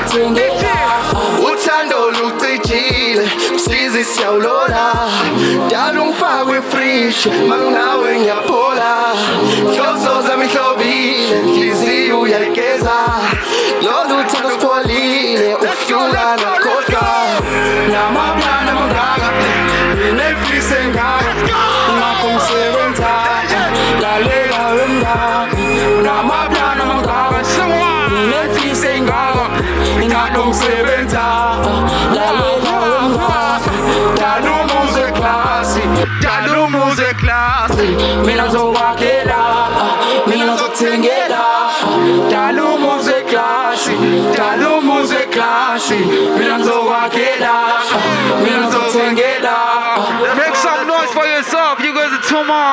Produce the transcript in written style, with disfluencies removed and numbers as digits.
ngizothengela uthando lucijile msizi siyawulola dala ungifakwe fresh mangawe ngiyaphola hloso zami hlobile nhliziyo uyayigeza lolu thando sipholile ukuhlula nakhohlwa namaplana mangaka nginefise ngaka ngakho ngisebenza lalela wemngani namaplana mangaka nginefise ngaka ngakho ngisebenza lalela wemngani dala umuze klasi mina ngizowakhela mina ngizothengela dala umuze klasi mina ngizowakhela mina ngizothengela. Make some noise for yourself, you guys are too much.